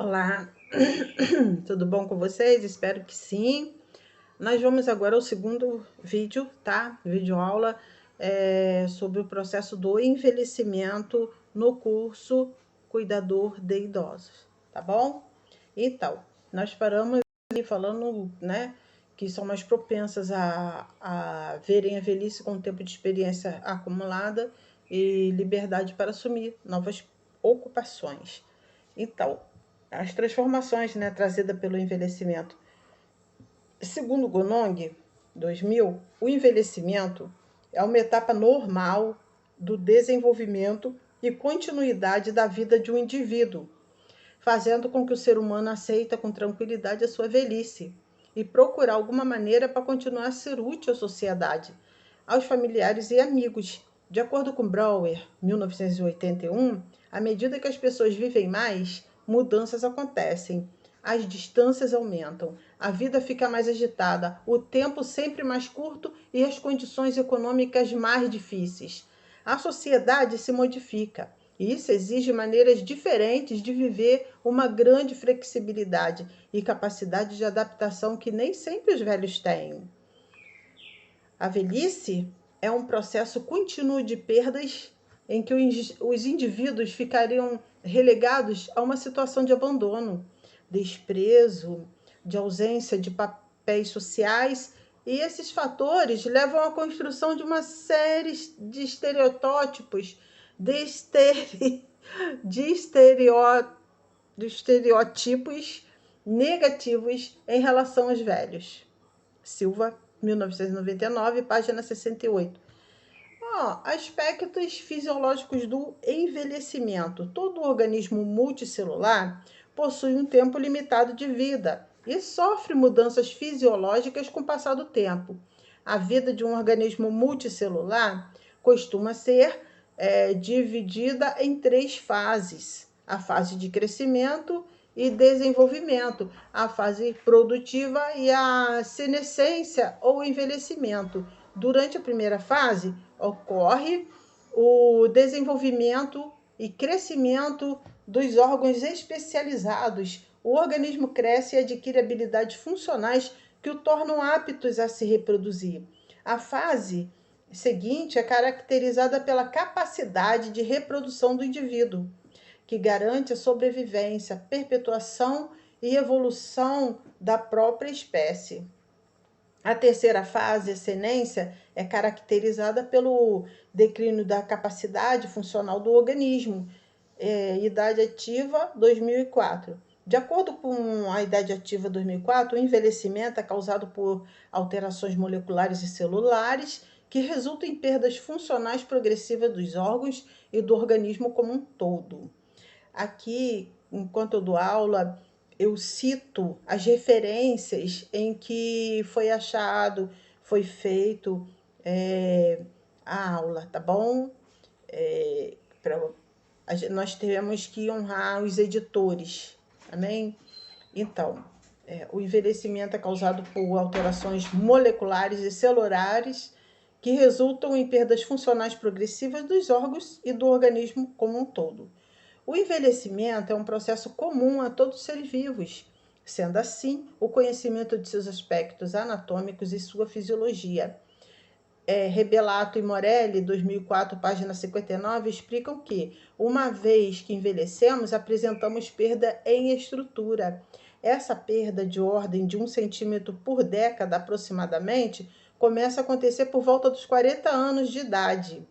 Olá, tudo bom com vocês? Espero que sim. Nós vamos agora ao segundo vídeo, tá? Vídeo aula sobre o processo do envelhecimento no curso Cuidador de Idosos, tá bom? Então, nós paramos ali falando, né, que são mais propensas a verem a velhice com o tempo de experiência acumulada e liberdade para assumir novas ocupações. Então, as transformações, né, trazidas pelo envelhecimento. Segundo Gonong, 2000, o envelhecimento é uma etapa normal do desenvolvimento e continuidade da vida de um indivíduo, fazendo com que o ser humano aceite com tranquilidade a sua velhice e procurar alguma maneira para continuar a ser útil à sociedade, aos familiares e amigos. De acordo com Brouwer, 1981, à medida que as pessoas vivem mais, mudanças acontecem. As distâncias aumentam, a vida fica mais agitada, o tempo sempre mais curto e as condições econômicas mais difíceis. A sociedade se modifica. Isso exige maneiras diferentes de viver, uma grande flexibilidade e capacidade de adaptação que nem sempre os velhos têm. A velhice é um processo contínuo de perdas em que os indivíduos ficariam relegados a uma situação de abandono, desprezo, de ausência de papéis sociais, e esses fatores levam à construção de uma série de estereótipos, de estereótipos negativos em relação aos velhos. Silva, 1999, página 68. Aspectos fisiológicos do envelhecimento. Todo organismo multicelular possui um tempo limitado de vida e sofre mudanças fisiológicas com o passar do tempo. A vida de um organismo multicelular costuma ser dividida em 3 fases: a fase de crescimento e desenvolvimento, a fase produtiva e a senescência ou envelhecimento. Durante a primeira fase, ocorre o desenvolvimento e crescimento dos órgãos especializados. O organismo cresce e adquire habilidades funcionais que o tornam aptos a se reproduzir. A fase seguinte é caracterizada pela capacidade de reprodução do indivíduo, que garante a sobrevivência, perpetuação e evolução da própria espécie. A terceira fase, a senescência, é caracterizada pelo declínio da capacidade funcional do organismo. Idade ativa 2004. De acordo com a idade ativa 2004, o envelhecimento é causado por alterações moleculares e celulares que resultam em perdas funcionais progressivas dos órgãos e do organismo como um todo. Aqui, enquanto eu dou aula, eu cito as referências em que foi achado, foi feito a aula, tá bom? Nós temos que honrar os editores, amém? Então, o envelhecimento é causado por alterações moleculares e celulares que resultam em perdas funcionais progressivas dos órgãos e do organismo como um todo. O envelhecimento é um processo comum a todos os seres vivos. Sendo assim, o conhecimento de seus aspectos anatômicos e sua fisiologia. Rebelato e Morelli, 2004, página 59, explicam que, uma vez que envelhecemos, apresentamos perda em estrutura. Essa perda de ordem de 1 centímetro por década, aproximadamente, começa a acontecer por volta dos 40 anos de idade.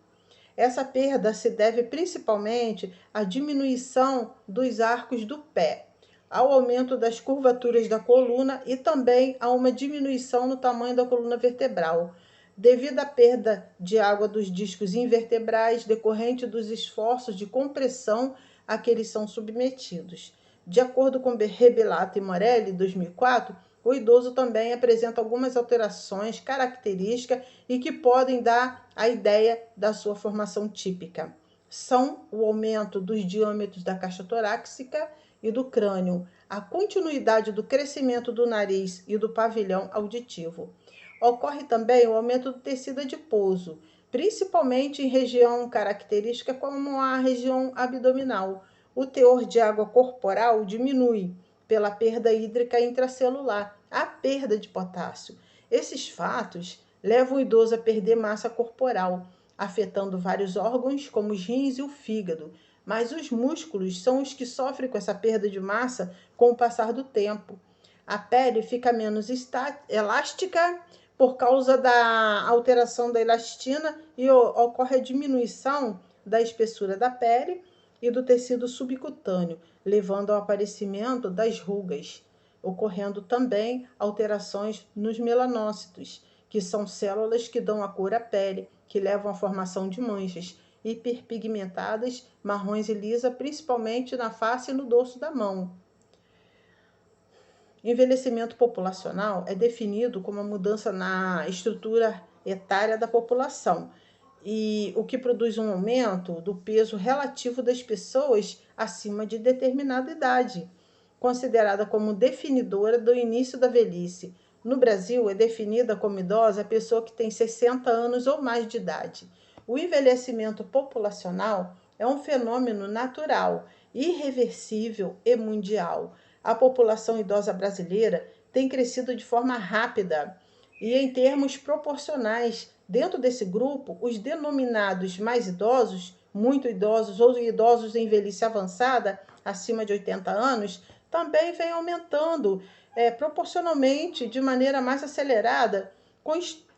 Essa perda se deve principalmente à diminuição dos arcos do pé, ao aumento das curvaturas da coluna e também a uma diminuição no tamanho da coluna vertebral, devido à perda de água dos discos invertebrais decorrente dos esforços de compressão a que eles são submetidos. De acordo com Rebelato e Morelli, 2004, o idoso também apresenta algumas alterações características e que podem dar a ideia da sua formação típica. São o aumento dos diâmetros da caixa torácica e do crânio, a continuidade do crescimento do nariz e do pavilhão auditivo. Ocorre também o aumento do tecido adiposo, principalmente em região característica como a região abdominal. o teor de água corporal diminui pela perda hídrica intracelular, a perda de potássio. Esses fatos levam o idoso a perder massa corporal, afetando vários órgãos, como os rins e o fígado. Mas os músculos são os que sofrem com essa perda de massa com o passar do tempo. A pele fica menos elástica por causa da alteração da elastina e ocorre a diminuição da espessura da pele e do tecido subcutâneo, levando ao aparecimento das rugas, ocorrendo também alterações nos melanócitos, que são células que dão a cor à pele, que levam à formação de manchas hiperpigmentadas, marrons e lisas, principalmente na face e no dorso da mão. Envelhecimento populacional é definido como a mudança na estrutura etária da população, e o que produz um aumento do peso relativo das pessoas acima de determinada idade, considerada como definidora do início da velhice. No Brasil, é definida como idosa a pessoa que tem 60 anos ou mais de idade. O envelhecimento populacional é um fenômeno natural, irreversível e mundial. A população idosa brasileira tem crescido de forma rápida e em termos proporcionais. Dentro desse grupo, os denominados mais idosos, muito idosos ou idosos em velhice avançada, acima de 80 anos, também vem aumentando proporcionalmente de maneira mais acelerada,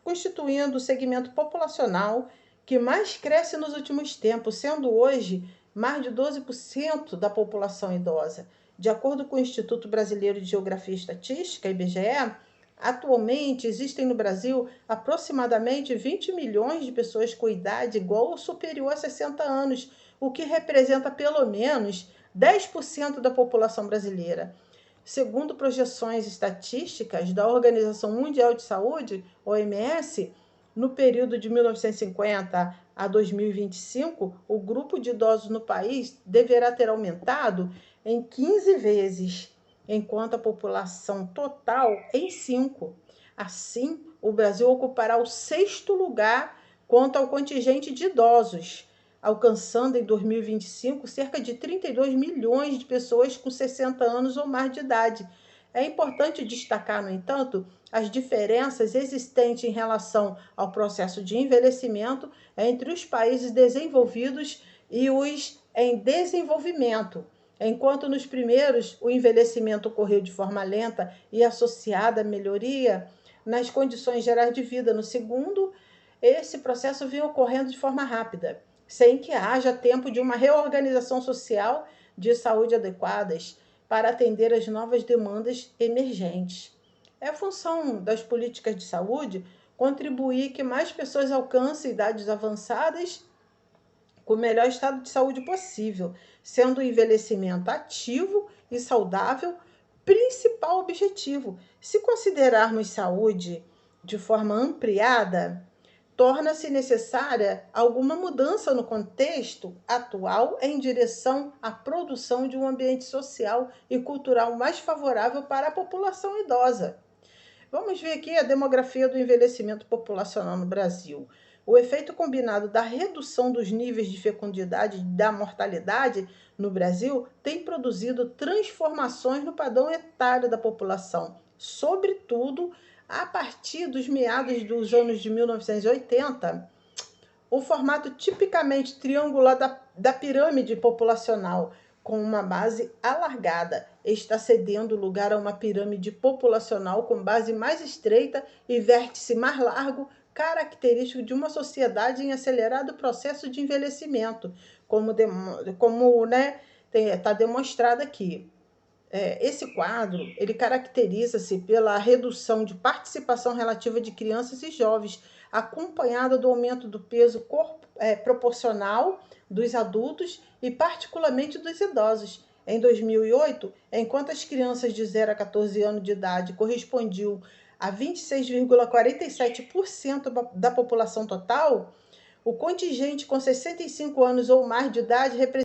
constituindo o segmento populacional que mais cresce nos últimos tempos, sendo hoje mais de 12% da população idosa. De acordo com o Instituto Brasileiro de Geografia e Estatística, IBGE, atualmente existem no Brasil aproximadamente 20 milhões de pessoas com idade igual ou superior a 60 anos, o que representa pelo menos 10% da população brasileira. Segundo projeções estatísticas da Organização Mundial de Saúde, OMS, no período de 1950 a 2025, o grupo de idosos no país deverá ter aumentado em 15 vezes, enquanto a população total em 5. Assim, o Brasil ocupará o 6º lugar quanto ao contingente de idosos, alcançando em 2025 cerca de 32 milhões de pessoas com 60 anos ou mais de idade. É importante destacar, no entanto, as diferenças existentes em relação ao processo de envelhecimento entre os países desenvolvidos e os em desenvolvimento. Enquanto nos primeiros o envelhecimento ocorreu de forma lenta e associada à melhoria nas condições gerais de vida, no segundo, esse processo vem ocorrendo de forma rápida, sem que haja tempo de uma reorganização social de saúde adequadas para atender às novas demandas emergentes. É função das políticas de saúde contribuir que mais pessoas alcancem idades avançadas com o melhor estado de saúde possível, sendo o envelhecimento ativo e saudável principal objetivo. Se considerarmos saúde de forma ampliada, torna-se necessária alguma mudança no contexto atual em direção à produção de um ambiente social e cultural mais favorável para a população idosa. Vamos ver aqui a demografia do envelhecimento populacional no Brasil. O efeito combinado da redução dos níveis de fecundidade e da mortalidade no Brasil tem produzido transformações no padrão etário da população, sobretudo a partir dos meados dos anos de 1980. O formato tipicamente triangular da pirâmide populacional, com uma base alargada, está cedendo lugar a uma pirâmide populacional com base mais estreita e vértice mais largo, característico de uma sociedade em acelerado processo de envelhecimento, como está demonstrado aqui. Esse quadro ele caracteriza-se pela redução de participação relativa de crianças e jovens, acompanhada do aumento do peso proporcional dos adultos e particularmente dos idosos. Em 2008, enquanto as crianças de 0 a 14 anos de idade correspondiam a 26,47% da população total, o contingente com 65 anos ou mais de idade representa